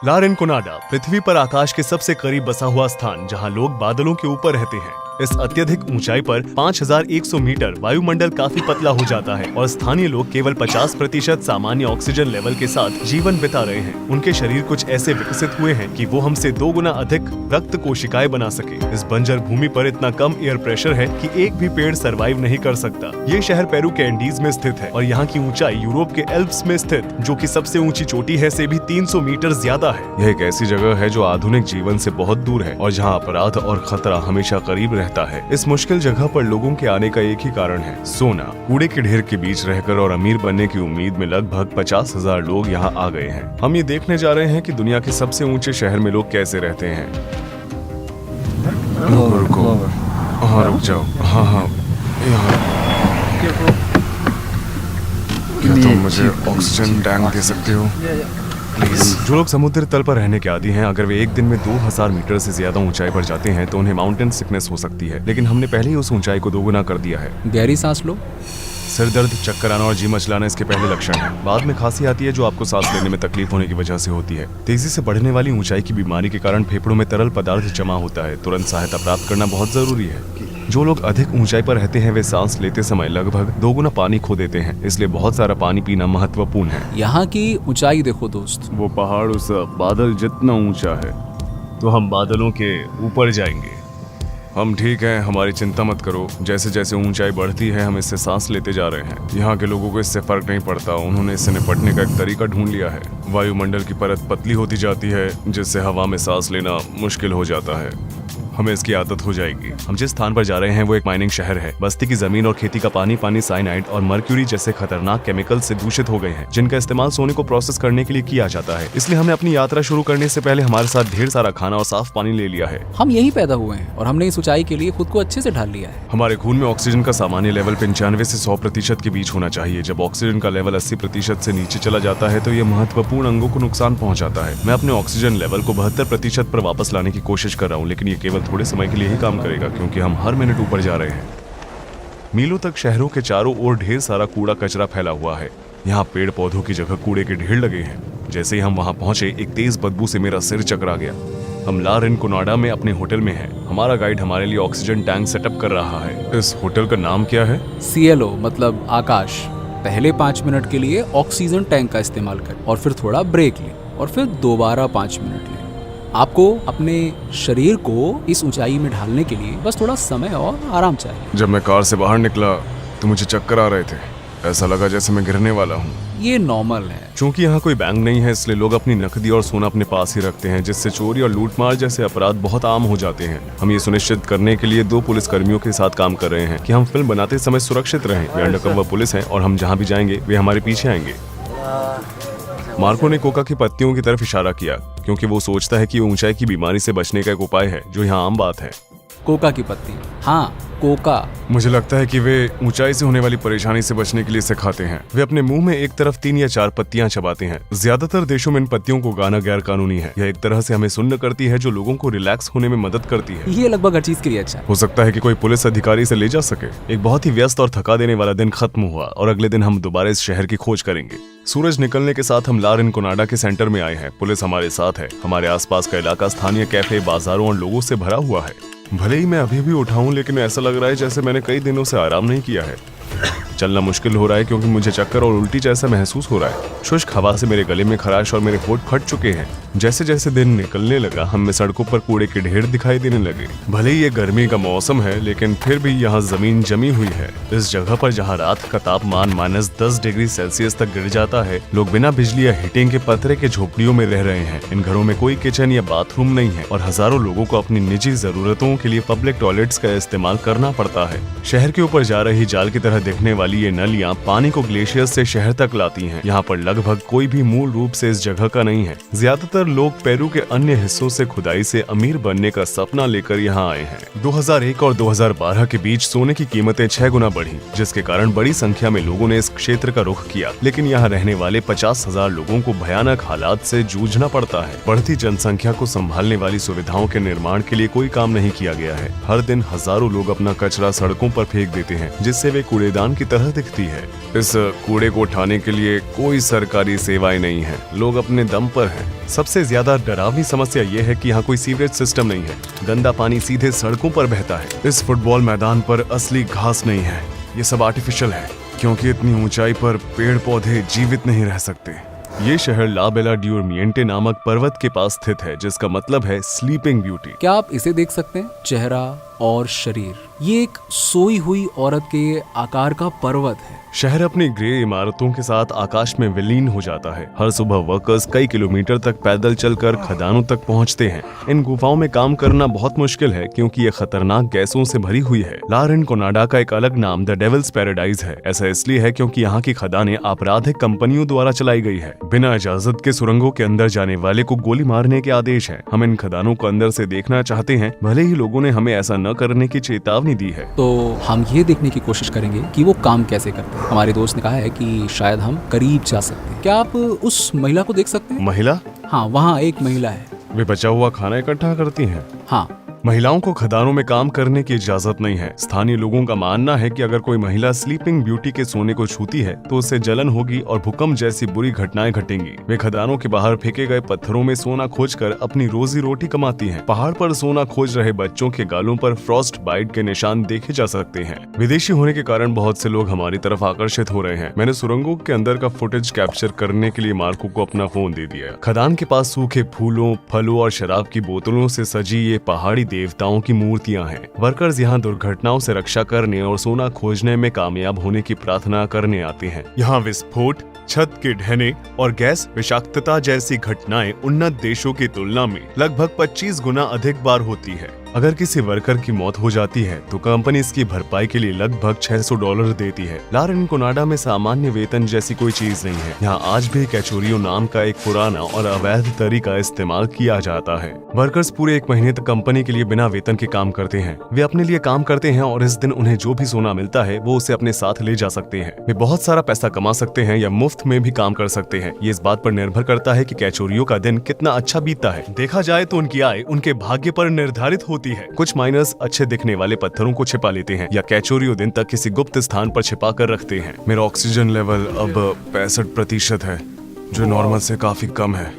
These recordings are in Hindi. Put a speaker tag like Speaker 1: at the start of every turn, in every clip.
Speaker 1: ला रिनकोनाडा पृथ्वी पर आकाश के सबसे करीब बसा हुआ स्थान, जहां लोग बादलों के ऊपर रहते हैं। इस अत्यधिक ऊंचाई पर 5100 मीटर वायुमंडल काफी पतला हो जाता है और स्थानीय लोग केवल 50% सामान्य ऑक्सीजन लेवल के साथ जीवन बिता रहे हैं। उनके शरीर कुछ ऐसे विकसित हुए हैं कि वो हमसे 2 गुना अधिक रक्त कोशिकाएं बना सके। इस बंजर भूमि पर इतना कम एयर प्रेशर है कि एक भी पेड़ सरवाइव नहीं कर सकता। ये शहर पेरू के एंडीज में स्थित है और यहाँ की ऊंचाई यूरोप के एल्प्स में स्थित, जो कि सबसे ऊंची चोटी है, से भी 300 मीटर ज्यादा है। यह एक ऐसी जगह है जो आधुनिक जीवन से बहुत दूर है और जहाँ अपराध और खतरा हमेशा करीब रहता है। इस मुश्किल जगह पर लोगों के आने का एक ही कारण है, सोना। कूड़े के ढेर के बीच रहकर और अमीर बनने की उम्मीद में लगभग 50,000 लोग यहाँ आ गए हैं। हम ये देखने जा रहे हैं कि दुनिया के सबसे ऊंचे शहर में लोग कैसे रहते हैं। रुको, हाँ रुक जाओ, हाँ यहाँ। क्या तुम मुझे ऑक्सीजन टैंक दे सकते हो प्लीज? जो लोग समुद्र तल पर रहने के आदी हैं, अगर वे एक दिन में 2000 मीटर से ज्यादा ऊंचाई पर जाते हैं तो उन्हें माउंटेन सिकनेस हो सकती है। लेकिन हमने पहले ही उस ऊंचाई को 2 गुना कर दिया है।
Speaker 2: गहरी सांस लो।
Speaker 1: सिर दर्द, चक्कर आना और जी मचलाना इसके पहले लक्षण हैं। बाद में खांसी आती है जो आपको सांस लेने में तकलीफ होने की वजह से होती है। तेजी से बढ़ने वाली ऊंचाई की बीमारी के कारण फेफड़ों में तरल पदार्थ जमा होता है। तुरंत सहायता प्राप्त करना बहुत जरूरी है। जो लोग अधिक ऊंचाई पर रहते हैं वे सांस लेते समय लगभग 2 गुना पानी खो देते हैं, इसलिए बहुत सारा पानी पीना महत्वपूर्ण है।
Speaker 2: यहाँ की ऊंचाई देखो दोस्त,
Speaker 1: वो पहाड़ उस बादल जितना ऊंचा है तो हम बादलों के ऊपर जाएंगे। हम ठीक हैं, हमारी चिंता मत करो। जैसे जैसे ऊंचाई बढ़ती है हम इससे सांस लेते जा रहे हैं। यहाँ के लोगों को इससे फर्क नहीं पड़ता, उन्होंने इससे निपटने का एक तरीका ढूंढ लिया है। वायुमंडल की परत पतली होती जाती है जिससे हवा में सांस लेना मुश्किल हो जाता है। हमें इसकी आदत हो जाएगी। हम जिस स्थान पर जा रहे हैं वो एक माइनिंग शहर है। बस्ती की जमीन और खेती का पानी साइनाइड और मर्क्यूरी जैसे खतरनाक केमिकल से दूषित हो गए हैं, जिनका इस्तेमाल सोने को प्रोसेस करने के लिए किया जाता है। इसलिए हमने अपनी यात्रा शुरू करने से पहले हमारे साथ ढेर सारा खाना और साफ पानी ले लिया है।
Speaker 2: हम यही पैदा हुए हैं और हमने इस ऊंचाई के लिए खुद को अच्छे से ढाल लिया है।
Speaker 1: हमारे खून में ऑक्सीजन का सामान्य लेवल 95 से 100% के बीच होना चाहिए। जब ऑक्सीजन का लेवल 80% से नीचे चला जाता है तो ये महत्वपूर्ण अंगों को नुकसान पहुंचाता है। मैं अपने ऑक्सीजन लेवल को 72% पर वापस लाने की कोशिश कर रहा हूँ, लेकिन ये केवल थोड़े समय के लिए ही काम करेगा क्योंकि हम हर मिनट ऊपर जा रहे हैं। मीलों तक शहरों के चारों ओर ढेर सारा कूड़ा कचरा फैला हुआ है। यहाँ पेड़ पौधों की जगह कूड़े के ढेर लगे हैं। जैसे ही हम वहाँ पहुंचे एक तेज बदबू से मेरा सिर चकरा गया। हम ला रिनकोनाडा में अपने होटल में हैं। हमारा गाइड हमारे लिए ऑक्सीजन टैंक सेटअप कर रहा है। इस होटल का नाम क्या है?
Speaker 2: CLO मतलब आकाश। पहले 5 मिनट के लिए ऑक्सीजन टैंक का इस्तेमाल करें और फिर थोड़ा ब्रेक लें और फिर दोबारा 5 मिनट लें। आपको अपने शरीर को इस ऊंचाई में ढालने के लिए बस थोड़ा समय और आराम चाहिए।
Speaker 1: जब मैं कार से बाहर निकला तो मुझे चक्कर आ रहे थे। ऐसा लगा जैसे मैं गिरने वाला हूँ।
Speaker 2: ये नॉर्मल है।
Speaker 1: क्योंकि यहाँ कोई बैंक नहीं है, इसलिए लोग अपनी नकदी और सोना अपने पास ही रखते हैं, जिससे चोरी और लूटमार जैसे अपराध बहुत आम हो जाते हैं। हम ये सुनिश्चित करने के लिए 2 पुलिस कर्मियों के साथ काम कर रहे हैं कि हम फिल्म बनाते समय सुरक्षित रहें। वे अंडरकवर पुलिस हैं और हम जहाँ भी जाएंगे वे हमारे पीछे आएंगे। मार्को ने कोका की पत्तियों की तरफ इशारा किया क्योंकि वो सोचता है कि ऊंचाई की बीमारी से बचने का एक उपाय है जो यहाँ आम बात है।
Speaker 2: कोका की पत्ती, हाँ कोका।
Speaker 1: मुझे लगता है कि वे ऊंचाई से होने वाली परेशानी से बचने के लिए इसे खाते हैं। वे अपने मुंह में एक तरफ 3 या 4 पत्तियां चबाते हैं। ज्यादातर देशों में इन पत्तियों को गाना गैर कानूनी है। यह एक तरह से हमें सुन्न करती है जो लोगों को रिलैक्स होने में मदद करती है।
Speaker 2: ये लगभग हर चीज के लिए अच्छा है।
Speaker 1: हो सकता है कि कोई पुलिस अधिकारी इसे ले जा सके। एक बहुत ही व्यस्त और थका देने वाला दिन खत्म हुआ और अगले दिन हम दोबारा इस शहर की खोज करेंगे। सूरज निकलने के साथ हम ला रिनकोनाडा के सेंटर में आए हैं। पुलिस हमारे साथ है। हमारे आसपास का इलाका स्थानीय कैफे, बाजारों और लोगों से भरा हुआ है। भले ही मैं अभी भी उठाऊं, लेकिन ऐसा लग रहा है जैसे मैंने कई दिनों से आराम नहीं किया है। चलना मुश्किल हो रहा है क्योंकि मुझे चक्कर और उल्टी जैसा महसूस हो रहा है। शुष्क हवा से मेरे गले में खराश और मेरे होंठ फट चुके हैं। जैसे जैसे दिन निकलने लगा हमें सड़कों पर कूड़े के ढेर दिखाई देने लगे। भले ही ये गर्मी का मौसम है, लेकिन फिर भी यहाँ जमीन जमी हुई है। इस जगह पर जहाँ रात का तापमान -10 डिग्री सेल्सियस तक गिर जाता है, लोग बिना बिजली या हीटिंग के पतरे के झोपड़ियों में रह रहे हैं। इन घरों में कोई किचन या बाथरूम नहीं है और हजारों लोगों को अपनी निजी जरूरतों के लिए पब्लिक टॉयलेट्स का इस्तेमाल करना पड़ता है। शहर के ऊपर जा रही जाल की तरह दिखने वाली ये नलियां पानी को ग्लेशियर से शहर तक लाती हैं। यहाँ पर लगभग कोई भी मूल रूप से इस जगह का नहीं है। ज्यादातर लोग पेरू के अन्य हिस्सों से खुदाई से अमीर बनने का सपना लेकर यहाँ आए हैं। 2001 और 2012 के बीच सोने की कीमतें 6 गुना बढ़ी, जिसके कारण बड़ी संख्या में लोगों ने इस क्षेत्र का रुख किया। लेकिन यहाँ रहने वाले 50,000 लोगों को भयानक हालात से जूझना पड़ता है। बढ़ती जनसंख्या को संभालने वाली सुविधाओं के निर्माण के लिए कोई काम नहीं किया गया है। हर दिन हजारों लोग अपना कचरा सड़कों पर फेंक देते हैं, जिससे वे कूड़ेदान की तरह तरह दिखती है। इस कूड़े को उठाने के लिए कोई सरकारी सेवाएं नहीं है, लोग अपने दम पर हैं। सबसे ज्यादा डरावनी समस्या ये है कि यहाँ कोई सीवरेज सिस्टम नहीं है, गंदा पानी सीधे सड़कों पर बहता है। इस फुटबॉल मैदान पर असली घास नहीं है, ये सब आर्टिफिशियल है, क्योंकि इतनी ऊंचाई पर पेड़ पौधे जीवित नहीं रह सकते। ये शहर ला बेला डी ओरमिएंटे नामक पर्वत के पास स्थित है, जिसका मतलब है स्लीपिंग ब्यूटी।
Speaker 2: क्या आप इसे देख सकते हैं? चेहरा और शरीर, ये एक सोई हुई औरत के आकार का पर्वत है।
Speaker 1: शहर अपनी ग्रे इमारतों के साथ आकाश में विलीन हो जाता है। हर सुबह वर्कर्स कई किलोमीटर तक पैदल चलकर खदानों तक पहुंचते हैं। इन गुफाओं में काम करना बहुत मुश्किल है, क्योंकि ये खतरनाक गैसों से भरी हुई है। ला रिनकोनाडा का एक अलग नाम द डेविल्स पैराडाइज है। ऐसा इसलिए है क्योंकि यहाँ की खदानें आपराधिक कंपनियों द्वारा चलाई गई है। बिना इजाजत के सुरंगों के अंदर जाने वाले को गोली मारने के आदेश है। हम इन खदानों को अंदर से देखना चाहते हैं, भले ही लोगों ने हमें ऐसा न करने की चेतावनी दी है।
Speaker 2: तो हम ये देखने की कोशिश करेंगे कि वो काम कैसे करते हैं। हमारे दोस्त ने कहा है कि शायद हम करीब जा सकते हैं। क्या आप उस महिला को देख सकते हैं?
Speaker 1: महिला?
Speaker 2: हाँ, वहाँ एक महिला है।
Speaker 1: वे बचा हुआ खाना इकट्ठा करती हैं।
Speaker 2: हाँ,
Speaker 1: महिलाओं को खदानों में काम करने की इजाजत नहीं है। स्थानीय लोगों का मानना है कि अगर कोई महिला स्लीपिंग ब्यूटी के सोने को छूती है तो उससे जलन होगी और भूकंप जैसी बुरी घटनाएं घटेंगी। वे खदानों के बाहर फेंके गए पत्थरों में सोना खोजकर अपनी रोजी रोटी कमाती हैं। पहाड़ पर सोना खोज रहे बच्चों के गालों पर फ्रॉस्ट बाइट के निशान देखे जा सकते हैं। विदेशी होने के कारण बहुत से लोग हमारी तरफ आकर्षित हो रहे हैं। मैंने सुरंगों के अंदर का फुटेज कैप्चर करने के लिए मार्को को अपना फोन दे दिया। खदान के पास सूखे फूलों, फलों और शराब की बोतलों से सजी ये पहाड़ी देवताओं की मूर्तियां हैं। वर्कर्स यहाँ दुर्घटनाओं से रक्षा करने और सोना खोजने में कामयाब होने की प्रार्थना करने आते हैं। यहाँ विस्फोट, छत के ढहने और गैस विषाक्तता जैसी घटनाएं उन्नत देशों की तुलना में लगभग 25 गुना अधिक बार होती है। अगर किसी वर्कर की मौत हो जाती है तो कंपनी इसकी भरपाई के लिए लगभग $600 देती है। ला रिनकोनाडा में सामान्य वेतन जैसी कोई चीज नहीं है। यहाँ आज भी कैचोरियो नाम का एक पुराना और अवैध तरीका इस्तेमाल किया जाता है। वर्कर्स पूरे 1 महीने तक कंपनी के लिए बिना वेतन के काम करते हैं। वे अपने लिए काम करते हैं और इस दिन उन्हें जो भी सोना मिलता है वो उसे अपने साथ ले जा सकते हैं। वे बहुत सारा पैसा कमा सकते हैं या मुफ्त में भी काम कर सकते हैं। ये इस बात पर निर्भर करता है कि कैचोरियो का दिन कितना अच्छा बीतता है। देखा जाए तो उनकी आय उनके भाग्य पर निर्धारित होती है। कुछ माइनर्स अच्छे दिखने वाले पत्थरों को छिपा लेते हैं या कैचोरियो दिन तक किसी गुप्त स्थान पर छिपा कर रखते हैं। मेरा ऑक्सीजन लेवल अब 65% है, जो नॉर्मल से काफी कम है।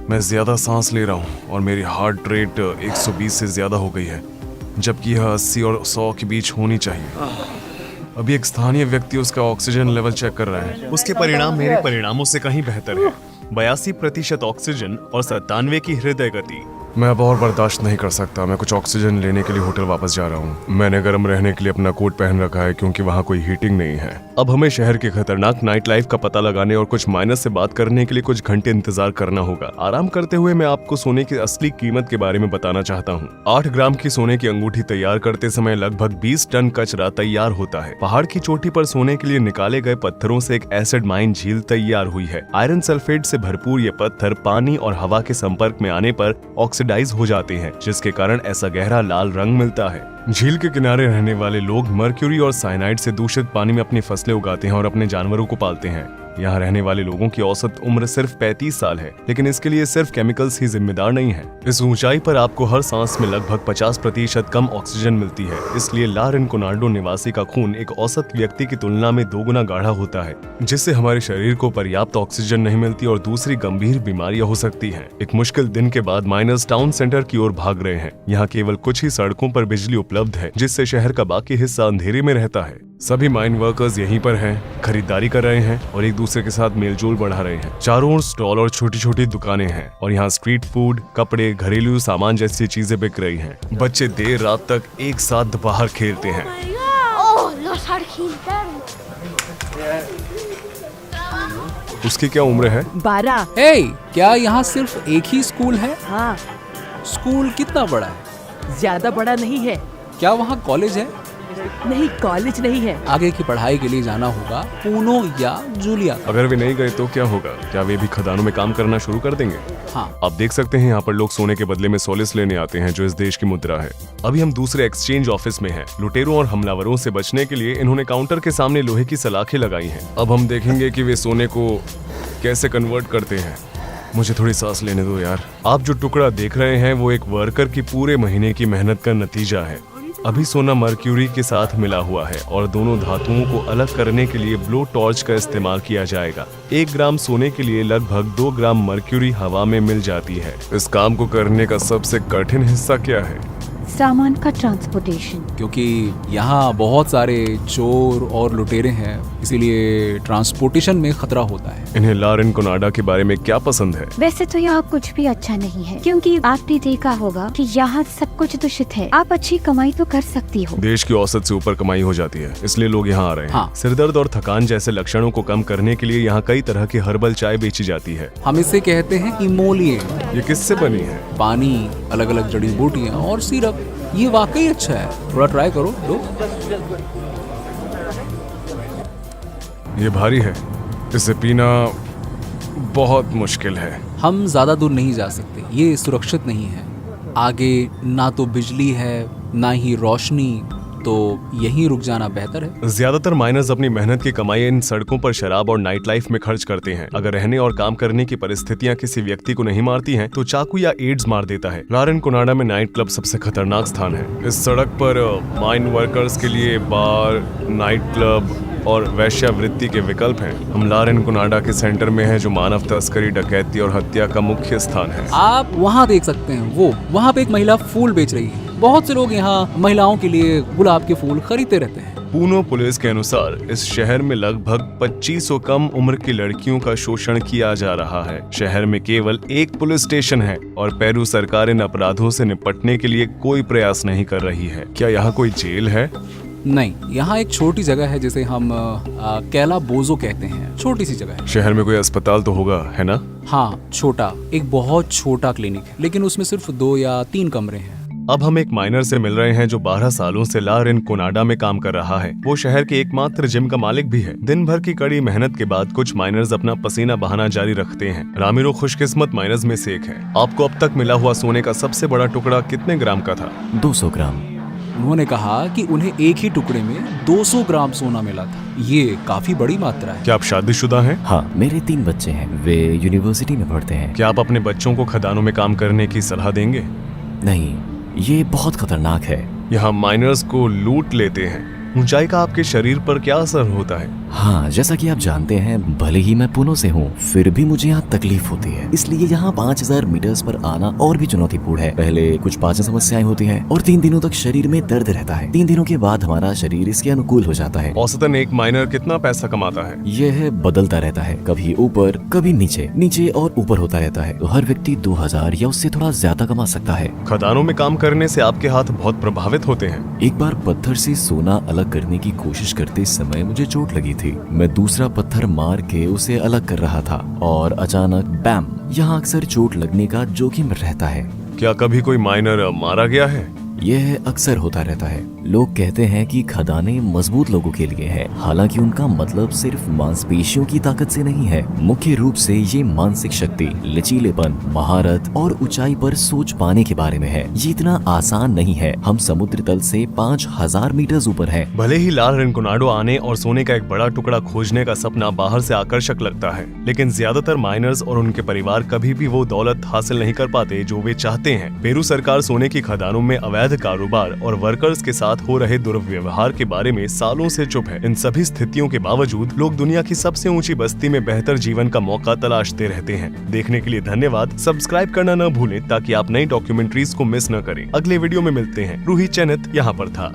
Speaker 1: मैं ज्यादा सांस ले रहा हूँ और मेरी हार्ट रेट 120 से ज्यादा हो गई है, जबकि यह 80 और 100 के बीच होनी चाहिए। अभी एक स्थानीय व्यक्ति उसका ऑक्सीजन लेवल चेक कर रहा है। उसके परिणाम मेरे परिणामों से कहीं बेहतर है। 82% ऑक्सीजन और 97 की हृदय गति। मैं अब और बर्दाश्त नहीं कर सकता। मैं कुछ ऑक्सीजन लेने के लिए होटल वापस जा रहा हूँ। मैंने गर्म रहने के लिए अपना कोट पहन रखा है, क्योंकि वहाँ कोई हीटिंग नहीं है। अब हमें शहर के खतरनाक नाइट लाइफ का पता लगाने और कुछ माइनस से बात करने के लिए कुछ घंटे इंतजार करना होगा। आराम करते हुए मैं आपको सोने की असली कीमत के बारे में बताना चाहता हूँ। 8 ग्राम की सोने की अंगूठी तैयार करते समय लगभग 20 टन कचरा तैयार होता है। पहाड़ की चोटी पर सोने के लिए निकाले गए पत्थरों से एक एसिड माइन झील तैयार हुई है। आयरन सल्फेट से भरपूर ये पत्थर पानी और हवा के संपर्क में आने पर ऑक्सीडाइज हो जाते हैं, जिसके कारण ऐसा गहरा लाल रंग मिलता है। झील के किनारे रहने वाले लोग मर्क्यूरी और साइनाइड से दूषित पानी में अपनी फसलें उगाते हैं और अपने जानवरों को पालते हैं। यहाँ रहने वाले लोगों की औसत उम्र सिर्फ 35 साल है, लेकिन इसके लिए सिर्फ केमिकल्स ही जिम्मेदार नहीं है। इस ऊंचाई पर आपको हर सांस में लगभग 50% कम ऑक्सीजन मिलती है। इसलिए ला रिनकोनाडो निवासी का खून एक औसत व्यक्ति की तुलना में 2 गुना गाढ़ा होता है, जिससे हमारे शरीर को पर्याप्त ऑक्सीजन नहीं मिलती और दूसरी गंभीर बीमारियां हो सकती हैं। एक मुश्किल दिन के बाद माइनर्स टाउन सेंटर की ओर भाग रहे हैं। यहाँ केवल कुछ ही सड़कों पर बिजली उपलब्ध है, जिससे शहर का बाकी हिस्सा अंधेरे में रहता है। सभी माइन वर्कर्स यहीं पर हैं, खरीदारी कर रहे हैं और एक दूसरे के साथ मेलजोल बढ़ा रहे हैं। चारों ओर स्टॉल और छोटी छोटी दुकानें हैं और यहाँ स्ट्रीट फूड, कपड़े, घरेलू सामान जैसी चीजें बिक रही हैं। बच्चे देर रात तक एक साथ बाहर खेलते हैं। उसकी क्या उम्र है?
Speaker 3: 12।
Speaker 2: हे, क्या यहाँ सिर्फ एक ही स्कूल है?
Speaker 3: हाँ।
Speaker 2: स्कूल कितना बड़ा है?
Speaker 3: ज्यादा बड़ा नहीं है।
Speaker 2: क्या वहाँ कॉलेज है?
Speaker 3: नहीं, कॉलेज नहीं है।
Speaker 2: आगे की पढ़ाई के लिए जाना होगा पूनो या जूलिया।
Speaker 1: अगर वे नहीं गए तो क्या होगा? क्या वे भी खदानों में काम करना शुरू कर देंगे?
Speaker 2: हाँ।
Speaker 1: आप देख सकते हैं यहाँ पर लोग सोने के बदले में सोलिस लेने आते हैं, जो इस देश की मुद्रा है। अभी हम दूसरे एक्सचेंज ऑफिस में हैं। लुटेरों और हमलावरों से बचने के लिए इन्होंने काउंटर के सामने लोहे की सलाखें लगाई हैं। अब हम देखेंगे कि वे सोने को कैसे कन्वर्ट करते हैं। मुझे थोड़ी सांस लेने दो यार। आप जो टुकड़ा देख रहे हैं वो एक वर्कर की पूरे महीने की मेहनत का नतीजा है। अभी सोना मर्क्यूरी के साथ मिला हुआ है और दोनों धातुओं को अलग करने के लिए ब्लो टॉर्च का इस्तेमाल किया जाएगा। 1 ग्राम सोने के लिए लगभग 2 ग्राम मर्क्यूरी हवा में मिल जाती है। इस काम को करने का सबसे कठिन हिस्सा क्या है?
Speaker 4: सामान का ट्रांसपोर्टेशन।
Speaker 2: क्योंकि यहाँ बहुत सारे चोर और लुटेरे हैं, इसीलिए ट्रांसपोर्टेशन में खतरा होता है।
Speaker 1: इन्हें लारेन कोनाडा के बारे में क्या पसंद है?
Speaker 4: वैसे तो यहाँ कुछ भी अच्छा नहीं है, क्योंकि आपने देखा होगा कि यहाँ सब कुछ दूषित है। आप अच्छी कमाई तो कर सकती हो।
Speaker 1: देश की औसत से ऊपर कमाई हो जाती है, इसलिए लोग यहाँ आ रहे हैं।
Speaker 2: हाँ।
Speaker 1: सिरदर्द और थकान जैसे लक्षणों को कम करने के लिए यहाँ कई तरह की हर्बल चाय बेची जाती है।
Speaker 2: हम इसे कहते हैं इमोलिएंट।
Speaker 1: ये किससे बनी है?
Speaker 2: पानी, अलग अलग जड़ी बूटियाँ और सिरप। ये वाकई अच्छा है, थोड़ा ट्राई करो। लो।
Speaker 1: ये भारी है, इसे पीना बहुत मुश्किल है।
Speaker 2: हम ज्यादा दूर नहीं जा सकते, ये सुरक्षित नहीं है। आगे ना तो बिजली है ना ही रोशनी, तो यहीं रुक जाना बेहतर है।
Speaker 1: ज्यादातर माइनर्स अपनी मेहनत की कमाई इन सड़कों पर शराब और नाइट लाइफ में खर्च करते हैं। अगर रहने और काम करने की परिस्थितियां किसी व्यक्ति को नहीं मारती हैं, तो चाकू या एड्स मार देता है। लारेन कोनाडा में नाइट क्लब सबसे खतरनाक स्थान है। इस सड़क पर माइन वर्कर्स के लिए बार, नाइट क्लब और वैश्यावृत्ति के विकल्प हैं। हम लारेन कोनाडा के सेंटर में हैं, जो मानव तस्करी, डकैती और हत्या का मुख्य स्थान है।
Speaker 2: आप वहाँ देख सकते हैं, वो वहाँ पे एक महिला फूल बेच रही है। बहुत से लोग यहाँ महिलाओं के लिए गुलाब के फूल खरीदते रहते हैं।
Speaker 1: पूनो पुलिस के अनुसार इस शहर में लगभग 2500 कम उम्र की लड़कियों का शोषण किया जा रहा है। शहर में केवल एक पुलिस स्टेशन है और पेरू सरकार इन अपराधों से निपटने के लिए कोई प्रयास नहीं कर रही है। क्या यहाँ कोई जेल है?
Speaker 2: नहीं, यहाँ एक छोटी जगह है जिसे हम कैला बोजो कहते हैं। छोटी सी जगह है।
Speaker 1: शहर में कोई अस्पताल तो होगा, है ना?
Speaker 2: हाँ, छोटा, एक बहुत छोटा क्लिनिक है, लेकिन उसमें सिर्फ 2 या 3 कमरे हैं।
Speaker 1: अब हम एक माइनर से मिल रहे हैं जो 12 सालों से लारेन कोनाडा में काम कर रहा है। वो शहर के एकमात्र जिम का मालिक भी है। दिन भर की कड़ी मेहनत के बाद कुछ माइनर्स अपना पसीना बहाना जारी रखते हैं। रामिरो खुशकिस्मत माइनर्स में से एक है। आपको अब तक मिला हुआ सोने का सबसे बड़ा टुकड़ा कितने ग्राम का था?
Speaker 5: 200 ग्राम।
Speaker 2: उन्होंने कहा कि उन्हें एक ही टुकड़े में 200 ग्राम सोना मिला था। ये काफी बड़ी मात्रा है।
Speaker 1: क्या आप शादीशुदा हैं?
Speaker 5: हाँ, मेरे 3 बच्चे हैं। वे यूनिवर्सिटी में पढ़ते हैं।
Speaker 1: क्या आप अपने बच्चों को खदानों में काम करने की सलाह देंगे?
Speaker 5: नहीं, ये बहुत खतरनाक है।
Speaker 1: यहाँ माइनर्स को लूट लेते हैं। ऊंचाई का आपके शरीर पर क्या असर होता है?
Speaker 5: हाँ, जैसा कि आप जानते हैं, भले ही मैं पुणे से हूँ, फिर भी मुझे यहाँ तकलीफ होती है। इसलिए यहाँ 5000 मीटर्स पर आना और भी चुनौतीपूर्ण है। पहले कुछ पाचन समस्याएं होती हैं और 3 दिनों तक शरीर में दर्द रहता है। 3 दिनों के बाद हमारा शरीर इसके अनुकूल हो जाता है।
Speaker 1: औसतन एक माइनर कितना पैसा कमाता है?
Speaker 5: यह बदलता रहता है, कभी ऊपर कभी नीचे, नीचे और ऊपर होता रहता है। तो हर व्यक्ति 2000 या उससे थोड़ा ज्यादा कमा सकता है।
Speaker 1: खदानों में काम करने से आपके हाथ बहुत प्रभावित होते हैं।
Speaker 5: एक बार पत्थर से सोना अलग करने की कोशिश करते समय मुझे चोट लगी थी। मैं दूसरा पत्थर मार के उसे अलग कर रहा था और अचानक बैम! यहाँ अक्सर चोट लगने का जोखिम रहता है।
Speaker 1: क्या कभी कोई माइनर मारा गया है?
Speaker 5: यह अक्सर होता रहता है। लोग कहते हैं कि खदानें मजबूत लोगों के लिए है, हालांकि उनका मतलब सिर्फ मांसपेशियों की ताकत से नहीं है। मुख्य रूप से ये मानसिक शक्ति, लचीलेपन, महारत और ऊंचाई पर सोच पाने के बारे में है। ये इतना आसान नहीं है। हम समुद्र तल से 5000 मीटर ऊपर हैं।
Speaker 1: भले ही लारेन कोनाडा आने और सोने का एक बड़ा टुकड़ा खोजने का सपना बाहर से आकर्षक लगता है, लेकिन ज्यादातर माइनर्स और उनके परिवार कभी भी वो दौलत हासिल नहीं कर पाते जो वे चाहते हैं। पेरू सरकार सोने की खदानों में अवैध कारोबार और वर्कर्स के साथ हो रहे दुर्व्यवहार के बारे में सालों से चुप है। इन सभी स्थितियों के बावजूद लोग दुनिया की सबसे ऊंची बस्ती में बेहतर जीवन का मौका तलाशते रहते हैं। देखने के लिए धन्यवाद। सब्सक्राइब करना न भूलें ताकि आप नई डॉक्यूमेंट्रीज को मिस न करें। अगले वीडियो में मिलते हैं। रूही चैनत यहाँ पर था।